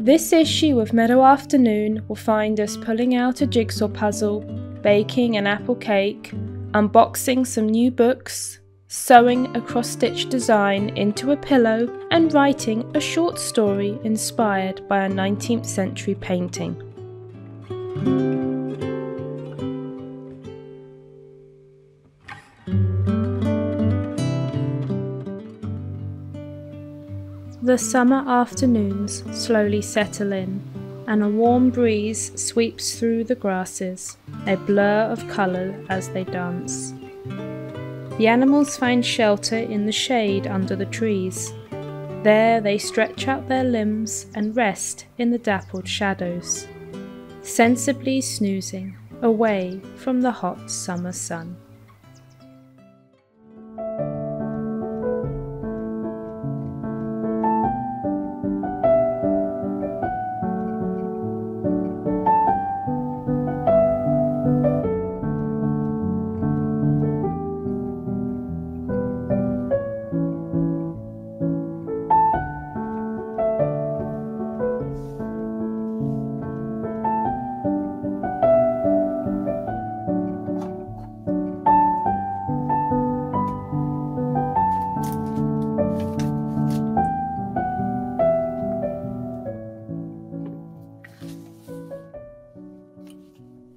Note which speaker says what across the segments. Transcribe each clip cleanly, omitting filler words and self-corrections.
Speaker 1: This issue of Meadow Afternoon will find us pulling out a jigsaw puzzle, baking an apple cake, unboxing some new books, sewing a cross-stitch design into a pillow, and writing a short story inspired by a 19th century painting. The summer afternoons slowly settle in, and a warm breeze sweeps through the grasses, a blur of colour as they dance. The animals find shelter in the shade under the trees. There they stretch out their limbs and rest in the dappled shadows, sensibly snoozing away from the hot summer sun.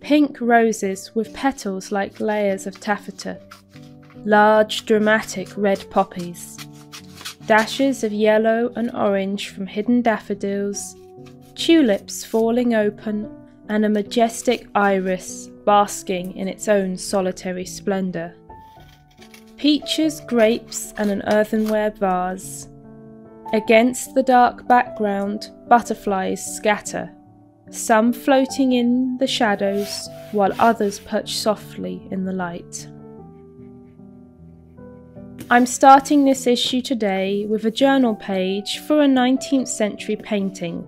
Speaker 1: Pink roses with petals like layers of taffeta, large dramatic red poppies, dashes of yellow and orange from hidden daffodils, tulips falling open, and a majestic iris basking in its own solitary splendour. Peaches, grapes, and an earthenware vase. Against the dark background, butterflies scatter, some floating in the shadows, while others perch softly in the light. I'm starting this issue today with a journal page for a 19th century painting,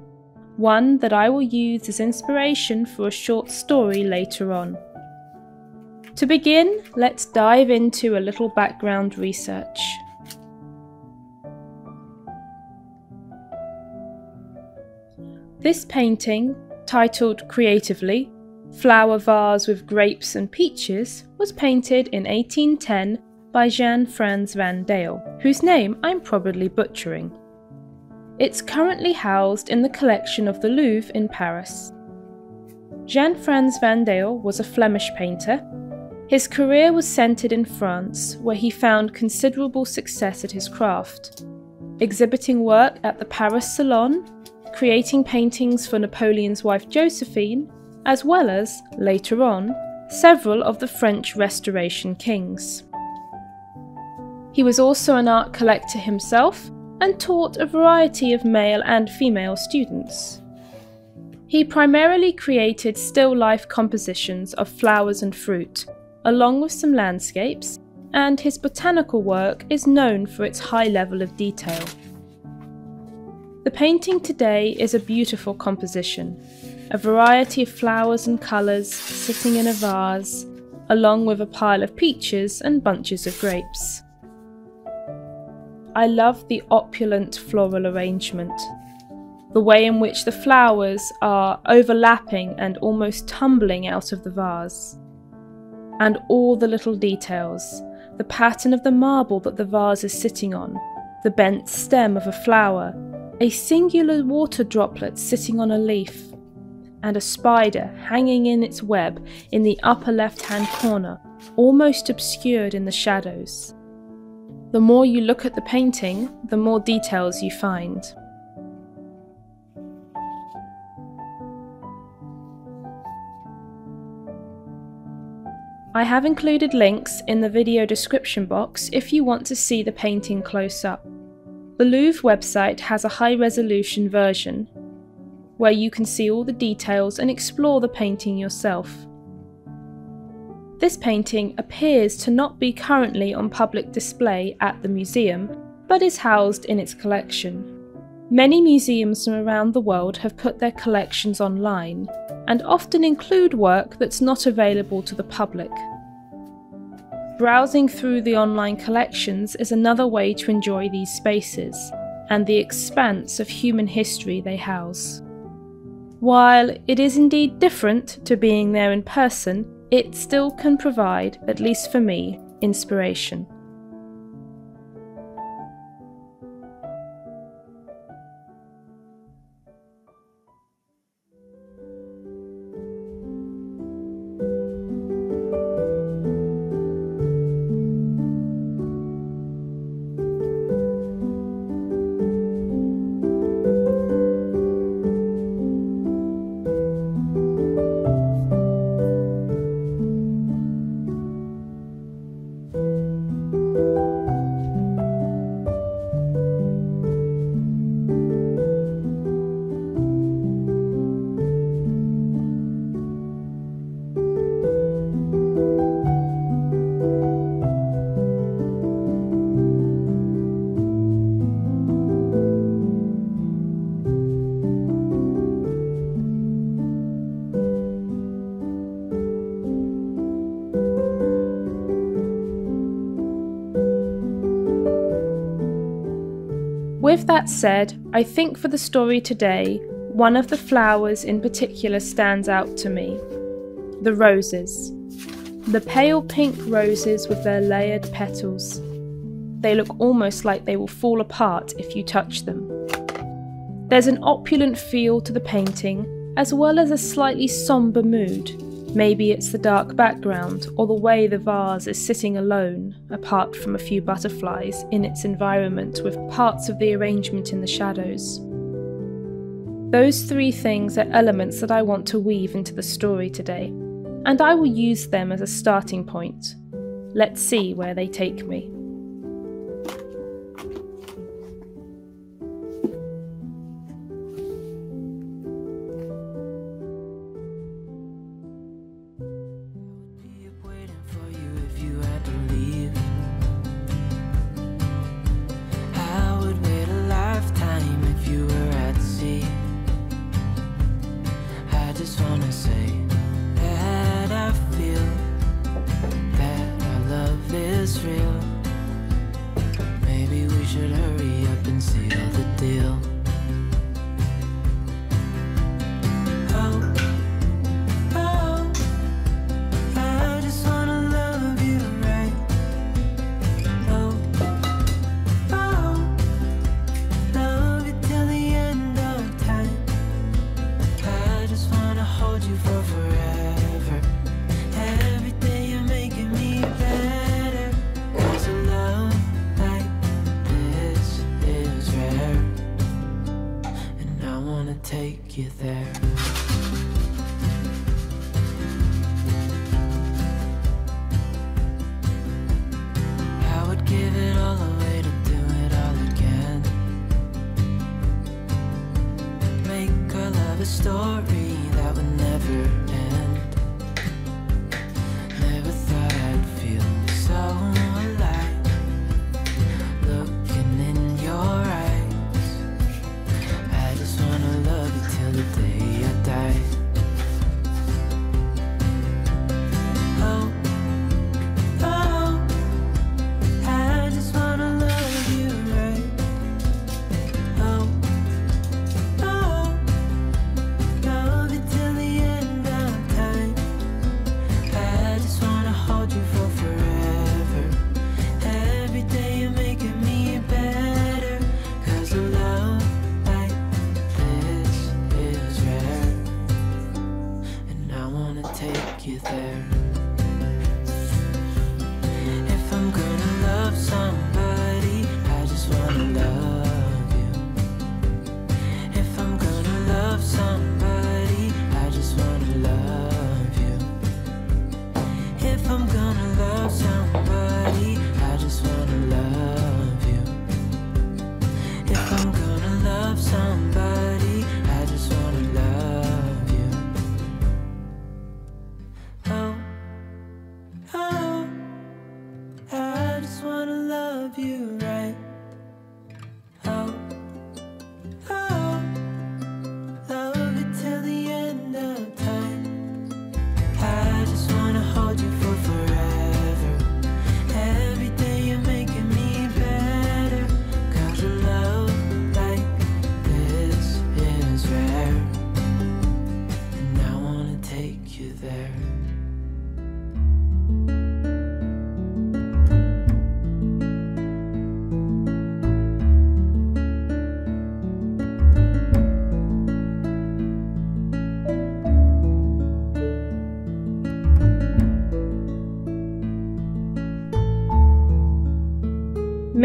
Speaker 1: one that I will use as inspiration for a short story later on. To begin, let's dive into a little background research. This painting, titled creatively "Flower Vase with Grapes and Peaches," was painted in 1810 by Jan Frans Van Dael, whose name I'm probably butchering. It's currently housed in the collection of the Louvre in Paris. Jan Frans Van Dael was a Flemish painter. His career was centred in France, where he found considerable success at his craft, exhibiting work at the Paris Salon, creating paintings for Napoleon's wife Josephine, as well as, later on, several of the French Restoration kings. He was also an art collector himself and taught a variety of male and female students. He primarily created still life compositions of flowers and fruit, along with some landscapes, and his botanical work is known for its high level of detail. The painting today is a beautiful composition, a variety of flowers and colours sitting in a vase, along with a pile of peaches and bunches of grapes. I love the opulent floral arrangement, the way in which the flowers are overlapping and almost tumbling out of the vase, and all the little details, the pattern of the marble that the vase is sitting on, the bent stem of a flower, a singular water droplet sitting on a leaf, and a spider hanging in its web in the upper left-hand corner, almost obscured in the shadows. The more you look at the painting, the more details you find. I have included links in the video description box if you want to see the painting close up. The Louvre website has a high-resolution version, where you can see all the details and explore the painting yourself. This painting appears to not be currently on public display at the museum, but is housed in its collection. Many museums from around the world have put their collections online, and often include work that's not available to the public. Browsing through the online collections is another way to enjoy these spaces, and the expanse of human history they house. While it is indeed different to being there in person, it still can provide, at least for me, inspiration. With that said, I think for the story today, one of the flowers in particular stands out to me. The roses. The pale pink roses with their layered petals. They look almost like they will fall apart if you touch them. There's an opulent feel to the painting, as well as a slightly sombre mood. Maybe it's the dark background, or the way the vase is sitting alone, apart from a few butterflies, in its environment with parts of the arrangement in the shadows. Those three things are elements that I want to weave into the story today, and I will use them as a starting point. Let's see where they take me.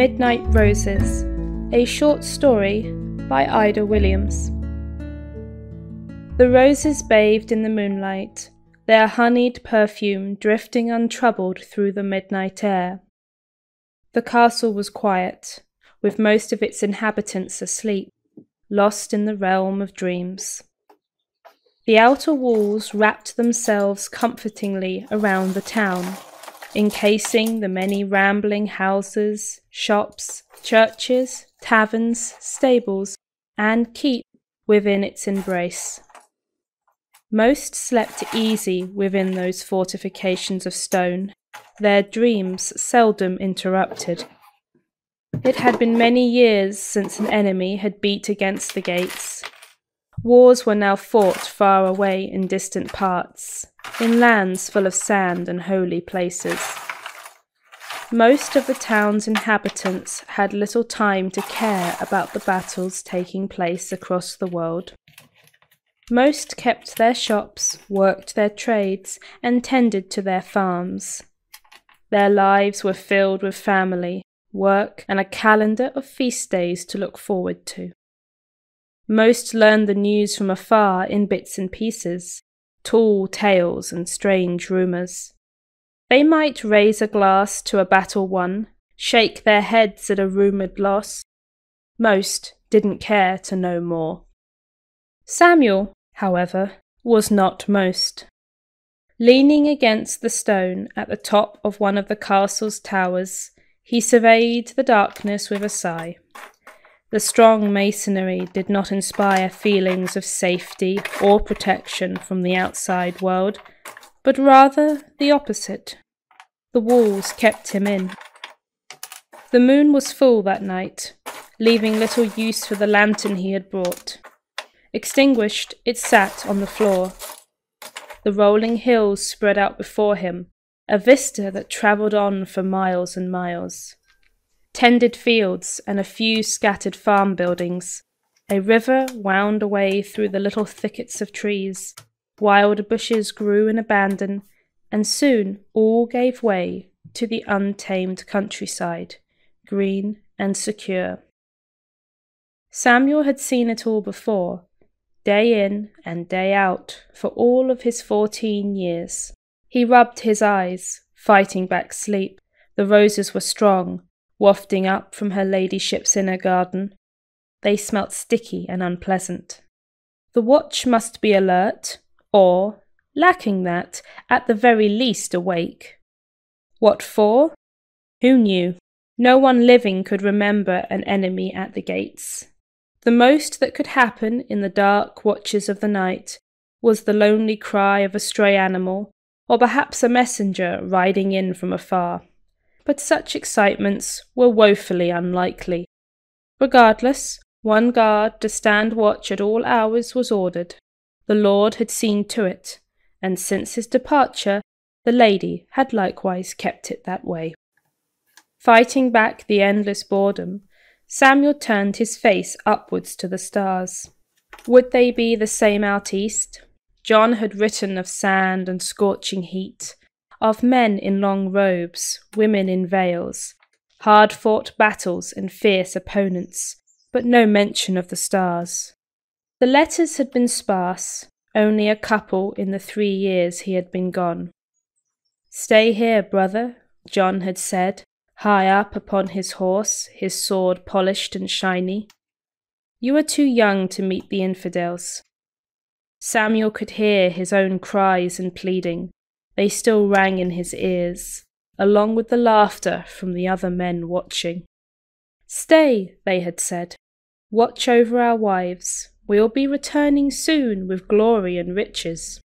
Speaker 1: Midnight Roses, a short story by Ida Williams. The roses bathed in the moonlight, their honeyed perfume drifting untroubled through the midnight air. The castle was quiet, with most of its inhabitants asleep, lost in the realm of dreams. The outer walls wrapped themselves comfortingly around the town, encasing the many rambling houses, shops, churches, taverns, stables, and keep within its embrace. Most slept easy within those fortifications of stone, their dreams seldom interrupted. It had been many years since an enemy had beat against the gates. Wars were now fought far away in distant parts, in lands full of sand and holy places. Most of the town's inhabitants had little time to care about the battles taking place across the world. Most kept their shops, worked their trades, and tended to their farms. Their lives were filled with family, work, and a calendar of feast days to look forward to. Most learned the news from afar in bits and pieces, tall tales and strange rumours. They might raise a glass to a battle won, shake their heads at a rumoured loss. Most didn't care to know more. Samuel, however, was not most. Leaning against the stone at the top of one of the castle's towers, he surveyed the darkness with a sigh. The strong masonry did not inspire feelings of safety or protection from the outside world, but rather the opposite. The walls kept him in. The moon was full that night, leaving little use for the lantern he had brought. Extinguished, it sat on the floor. The rolling hills spread out before him, a vista that travelled on for miles and miles. Tended fields and a few scattered farm buildings. A river wound away through the little thickets of trees. Wild bushes grew in abandon, and soon all gave way to the untamed countryside, green and secure. Samuel had seen it all before, day in and day out, for all of his 14 years. He rubbed his eyes, fighting back sleep. The roses were strong, wafting up from her ladyship's inner garden. They smelt sticky and unpleasant. The watch must be alert, or, lacking that, at the very least awake. What for? Who knew? No one living could remember an enemy at the gates. The most that could happen in the dark watches of the night was the lonely cry of a stray animal, or perhaps a messenger riding in from afar. But such excitements were woefully unlikely. Regardless, one guard to stand watch at all hours was ordered. The lord had seen to it, and since his departure, the lady had likewise kept it that way. Fighting back the endless boredom, Samuel turned his face upwards to the stars. Would they be the same out east? John had written of sand and scorching heat, of men in long robes, women in veils, hard-fought battles and fierce opponents, but no mention of the stars. The letters had been sparse, only a couple in the 3 years he had been gone. "Stay here, brother," John had said, high up upon his horse, his sword polished and shiny. "You are too young to meet the infidels." Samuel could hear his own cries and pleading. They still rang in his ears, along with the laughter from the other men watching. "Stay," they had said. "Watch over our wives. We'll be returning soon with glory and riches."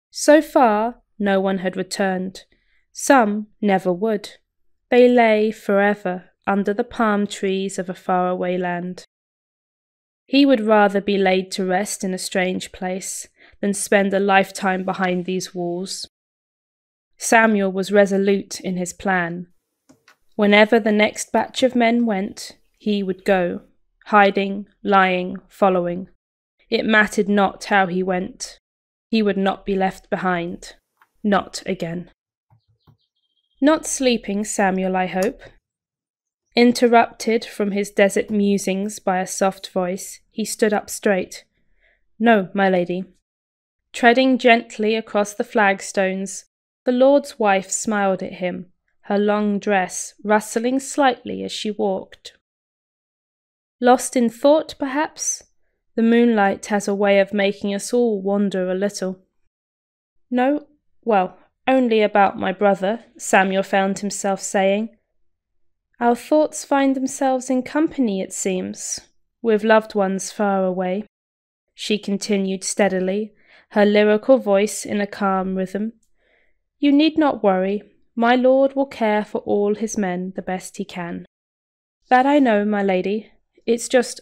Speaker 1: So far, no one had returned. Some never would. They lay forever under the palm trees of a faraway land. He would rather be laid to rest in a strange place than spend a lifetime behind these walls. Samuel was resolute in his plan. Whenever the next batch of men went, he would go, hiding, lying, following. It mattered not how he went. He would not be left behind. Not again. Not sleeping, Samuel, I hope. Interrupted from his desert musings by a soft voice, he stood up straight. "No, my lady." Treading gently across the flagstones, the lord's wife smiled at him, her long dress rustling slightly as she walked. Lost in thought, perhaps? The moonlight has a way of making us all wander a little. "No, well, only about my brother," Samuel found himself saying. "Our thoughts find themselves in company, it seems, with loved ones far away," she continued steadily, her lyrical voice in a calm rhythm. "You need not worry. My lord will care for all his men the best he can." "That I know, my lady. It's just,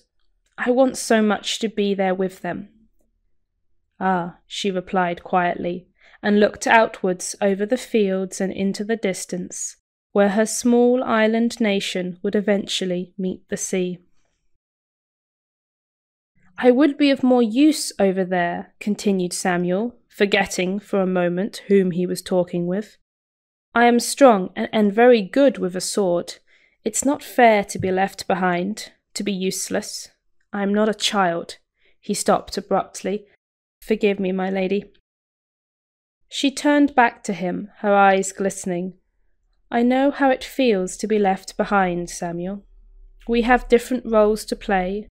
Speaker 1: I want so much to be there with them." "Ah," she replied quietly, and looked outwards over the fields and into the distance, where her small island nation would eventually meet the sea. "I would be of more use over there," continued Samuel, forgetting for a moment whom he was talking with. "I am strong and very good with a sword. It's not fair to be left behind, to be useless. I am not a child." He stopped abruptly. "Forgive me, my lady." She turned back to him, her eyes glistening. "I know how it feels to be left behind, Samuel. We have different roles to play,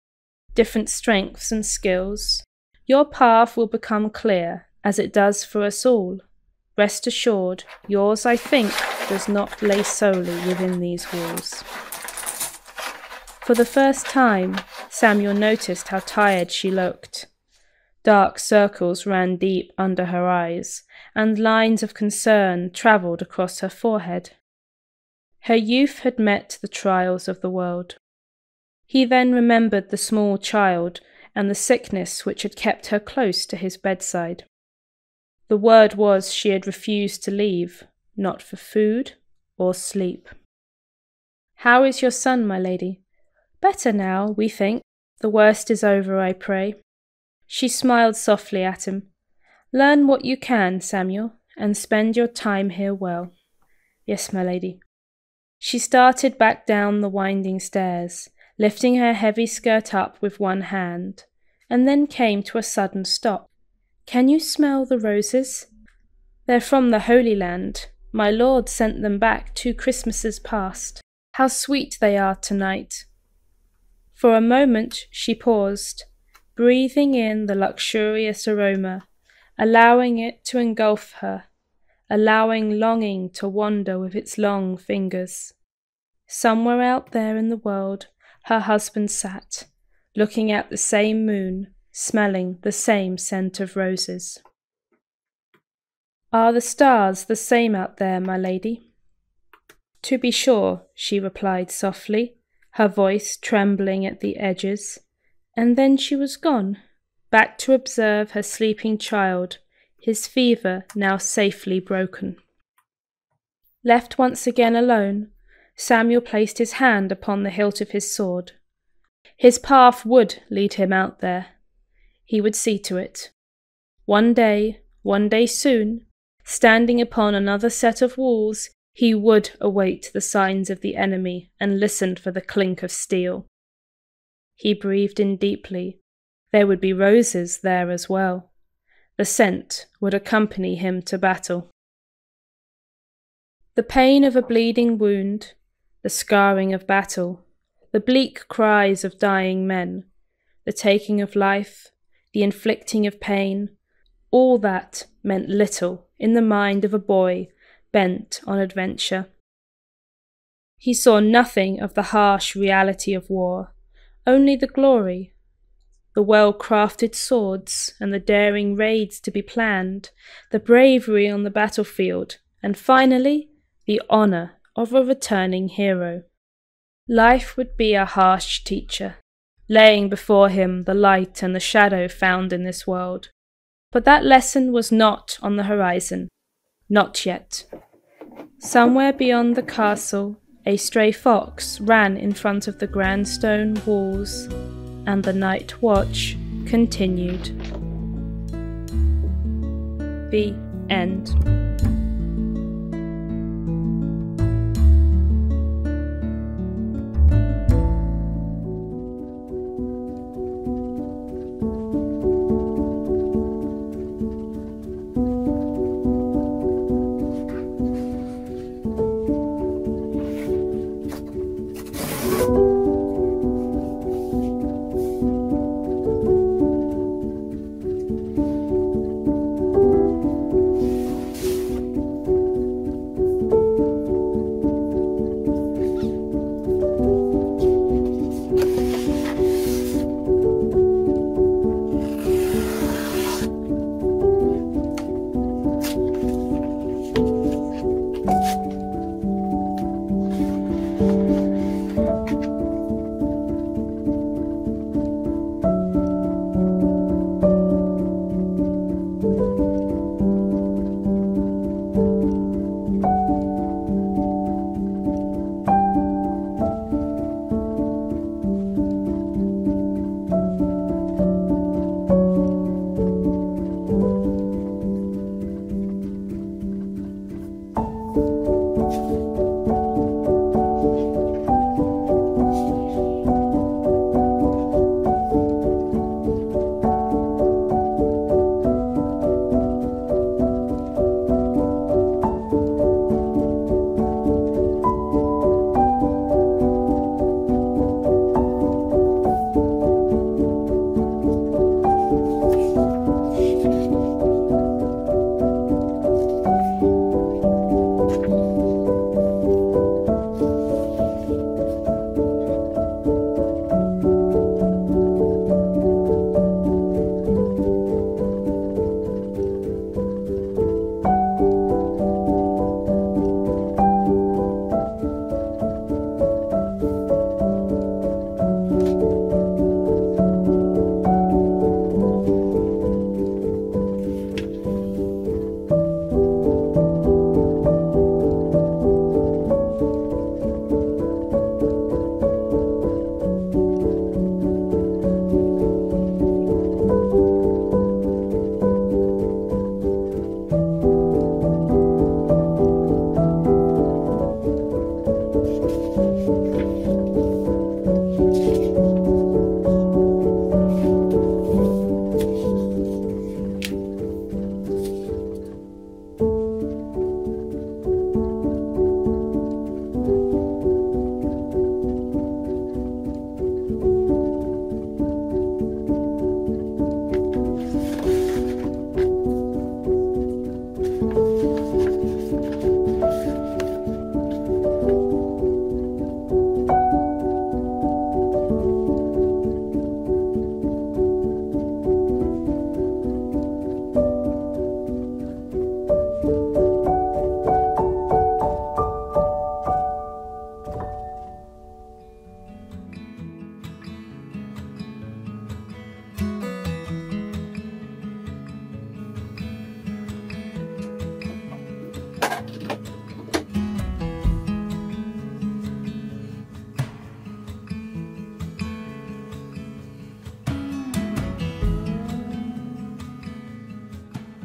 Speaker 1: different strengths and skills. Your path will become clear, as it does for us all. Rest assured, yours, I think, does not lay solely within these walls." For the first time, Samuel noticed how tired she looked. Dark circles ran deep under her eyes, and lines of concern travelled across her forehead. Her youth had met the trials of the world. He then remembered the small child and the sickness which had kept her close to his bedside. The word was she had refused to leave, not for food or sleep. "How is your son, my lady?" "Better now, we think. The worst is over, I pray." She smiled softly at him. "Learn what you can, Samuel, and spend your time here well." "Yes, my lady." She started back down the winding stairs, lifting her heavy skirt up with one hand, and then came to a sudden stop. "Can you smell the roses? They're from the Holy Land. My lord sent them back 2 Christmases past. How sweet they are tonight." For a moment she paused, breathing in the luxurious aroma, allowing it to engulf her, allowing longing to wander with its long fingers. Somewhere out there in the world, her husband sat, looking at the same moon, smelling the same scent of roses. "Are the stars the same out there, my lady?" "To be sure," she replied softly, her voice trembling at the edges, and then she was gone, back to observe her sleeping child, his fever now safely broken. Left once again alone, Samuel placed his hand upon the hilt of his sword. His path would lead him out there. He would see to it. One day soon, standing upon another set of walls, he would await the signs of the enemy and listen for the clink of steel. He breathed in deeply. There would be roses there as well. The scent would accompany him to battle. The pain of a bleeding wound, the scarring of battle, the bleak cries of dying men, the taking of life, the inflicting of pain, all that meant little in the mind of a boy bent on adventure. He saw nothing of the harsh reality of war, only the glory, the well-crafted swords and the daring raids to be planned, the bravery on the battlefield, and finally, the honour of a returning hero. Life would be a harsh teacher, laying before him the light and the shadow found in this world. But that lesson was not on the horizon. Not yet. Somewhere beyond the castle, a stray fox ran in front of the grand stone walls, and the night watch continued. The end.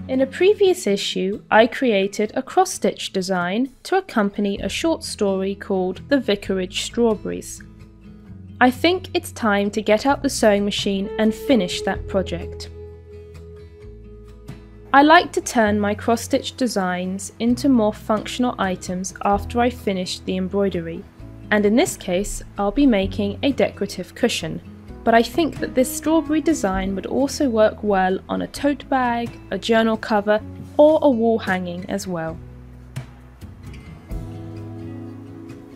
Speaker 1: In a previous issue, I created a cross-stitch design to accompany a short story called The Vicarage Strawberries. I think it's time to get out the sewing machine and finish that project. I like to turn my cross-stitch designs into more functional items after I finish the embroidery, and in this case I'll be making a decorative cushion. But I think that this strawberry design would also work well on a tote bag, a journal cover, or a wall hanging as well.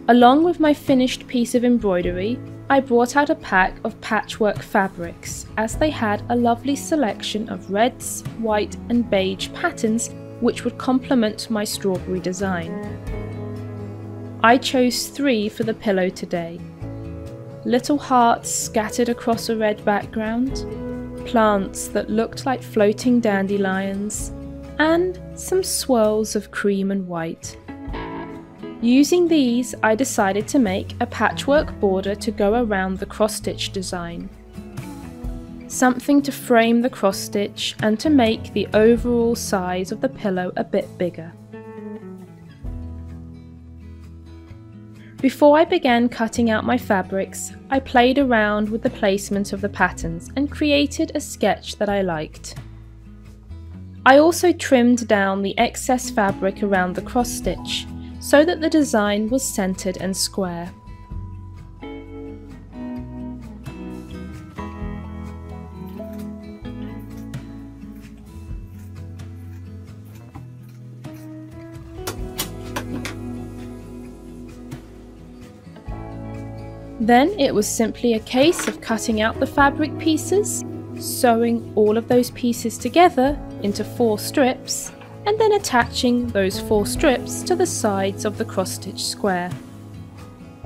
Speaker 1: Along with my finished piece of embroidery, I brought out a pack of patchwork fabrics, as they had a lovely selection of reds, white and beige patterns which would complement my strawberry design. I chose 3 for the pillow today. Little hearts scattered across a red background, plants that looked like floating dandelions, and some swirls of cream and white. Using these, I decided to make a patchwork border to go around the cross-stitch design. Something to frame the cross-stitch and to make the overall size of the pillow a bit bigger. Before I began cutting out my fabrics, I played around with the placement of the patterns and created a sketch that I liked. I also trimmed down the excess fabric around the cross stitch so that the design was centered and square. Then it was simply a case of cutting out the fabric pieces, sewing all of those pieces together into 4 strips, and then attaching those 4 strips to the sides of the cross-stitch square,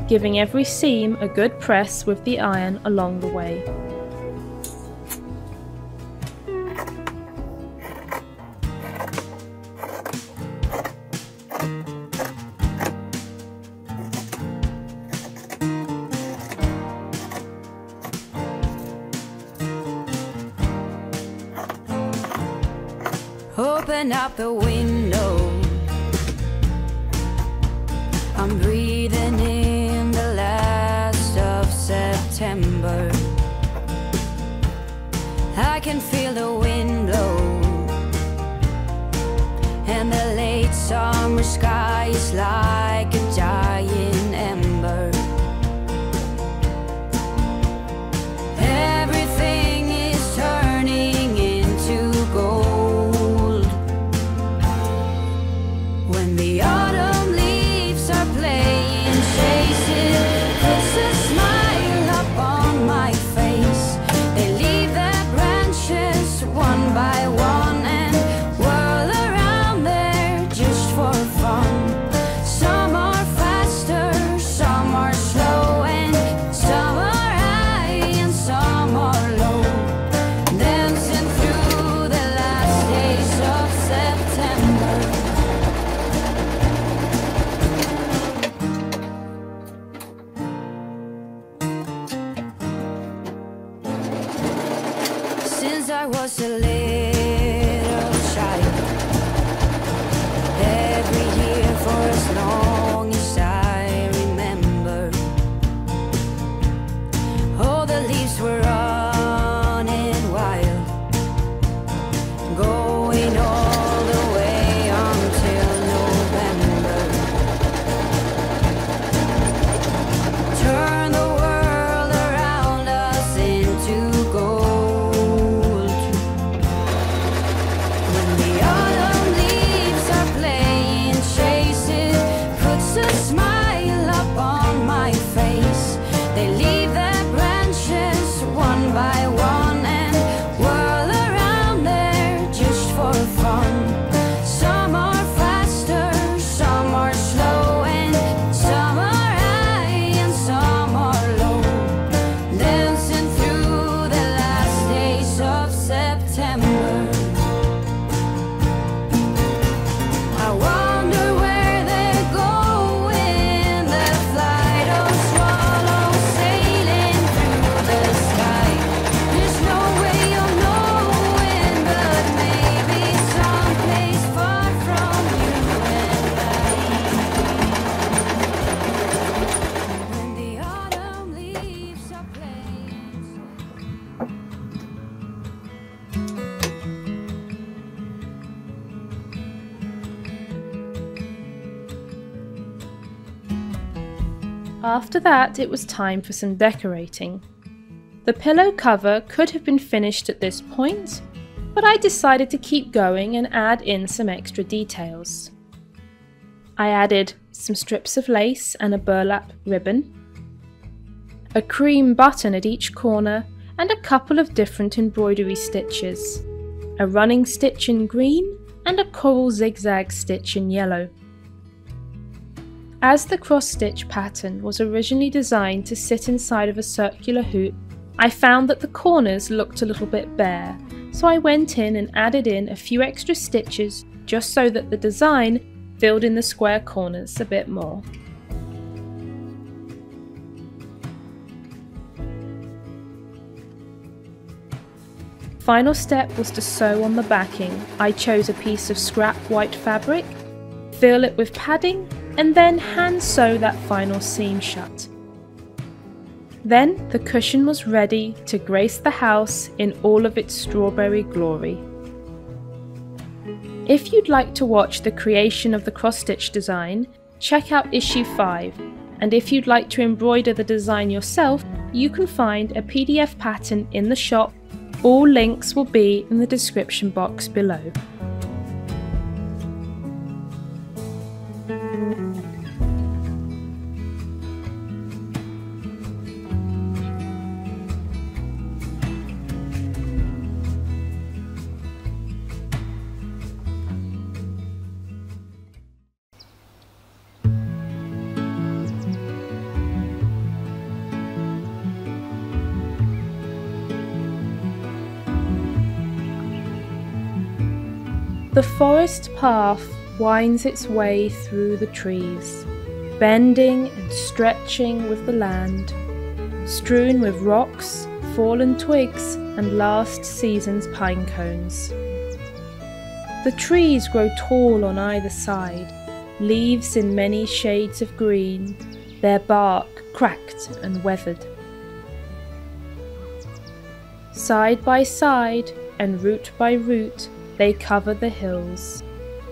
Speaker 1: giving every seam a good press with the iron along the way.
Speaker 2: Open up the window, I'm breathing in the last of September. I can feel the wind blow, and the late summer sky is like a giant ember. Everything is turning into gold when the autumn leaves are playing chases. Puts a smile up on my face. They leave their branches one by one and whirl around there just for fun. Some are faster, some are slow, and some are high and some are low, dancing through the last days of September. Since I was a little child, every year for as long as I remember, all the leaves were running wild, going all the way until November. Turn the world around us into gold.
Speaker 1: After that, it was time for some decorating. The pillow cover could have been finished at this point, but I decided to keep going and add in some extra details. I added some strips of lace and a burlap ribbon, a cream button at each corner, and a couple of different embroidery stitches, a running stitch in green and a coral zigzag stitch in yellow. As the cross-stitch pattern was originally designed to sit inside of a circular hoop, I found that the corners looked a little bit bare, so I went in and added in a few extra stitches just so that the design filled in the square corners a bit more. Final step was to sew on the backing. I chose a piece of scrap white fabric, fill it with padding, and then hand sew that final seam shut. Then the cushion was ready to grace the house in all of its strawberry glory. If you'd like to watch the creation of the cross-stitch design, check out issue 5, and if you'd like to embroider the design yourself, you can find a PDF pattern in the shop. All links will be in the description box below. The forest path winds its way through the trees, bending and stretching with the land, strewn with rocks, fallen twigs, and last season's pine cones. The trees grow tall on either side, leaves in many shades of green, their bark cracked and weathered. Side by side and root by root, they cover the hills,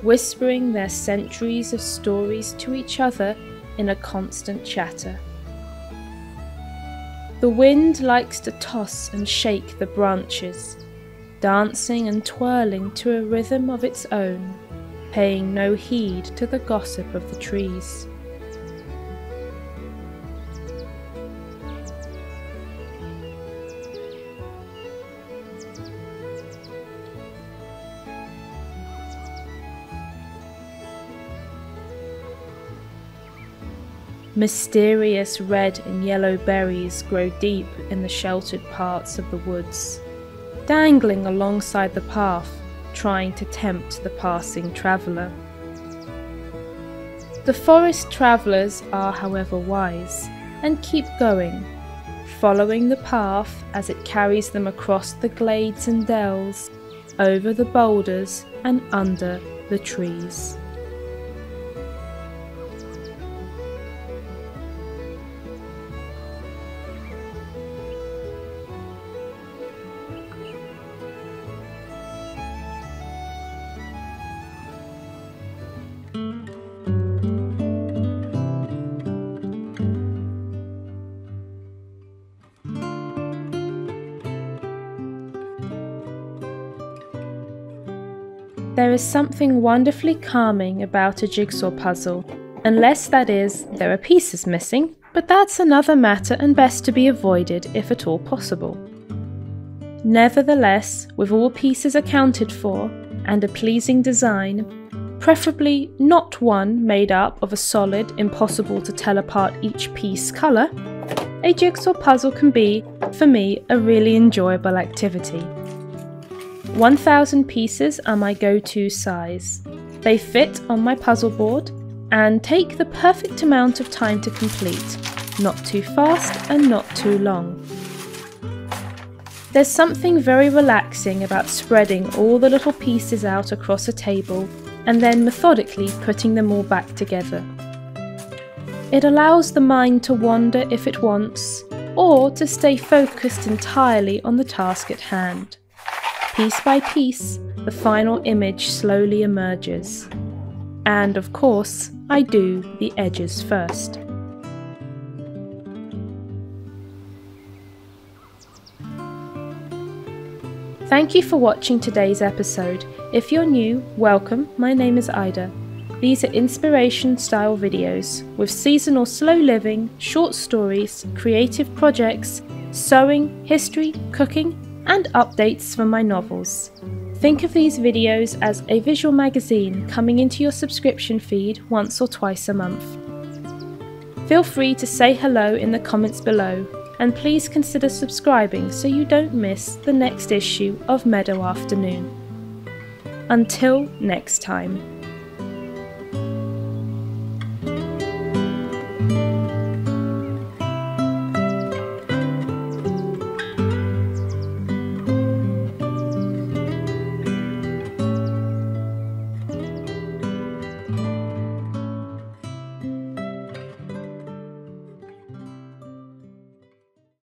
Speaker 1: whispering their centuries of stories to each other in a constant chatter. The wind likes to toss and shake the branches, dancing and twirling to a rhythm of its own, paying no heed to the gossip of the trees. Mysterious red and yellow berries grow deep in the sheltered parts of the woods, dangling alongside the path, trying to tempt the passing traveller. The forest travellers are, however, wise and keep going, following the path as it carries them across the glades and dells, over the boulders and under the trees. There is something wonderfully calming about a jigsaw puzzle, unless that is, there are pieces missing, but that's another matter and best to be avoided if at all possible. Nevertheless, with all pieces accounted for and a pleasing design, preferably not one made up of a solid, impossible to tell apart each piece colour, a jigsaw puzzle can be, for me, a really enjoyable activity. 1000 pieces are my go-to size. They fit on my puzzle board and take the perfect amount of time to complete, not too fast and not too long. There's something very relaxing about spreading all the little pieces out across a table and then methodically putting them all back together. It allows the mind to wander if it wants, or to stay focused entirely on the task at hand. Piece by piece, the final image slowly emerges. And of course, I do the edges first. Thank you for watching today's episode. If you're new, welcome, my name is Ida. These are inspiration style videos with seasonal slow living, short stories, creative projects, sewing, history, cooking, and updates from my novels. Think of these videos as a visual magazine coming into your subscription feed once or twice a month. Feel free to say hello in the comments below, and please consider subscribing so you don't miss the next issue of Meadow Afternoon. Until next time.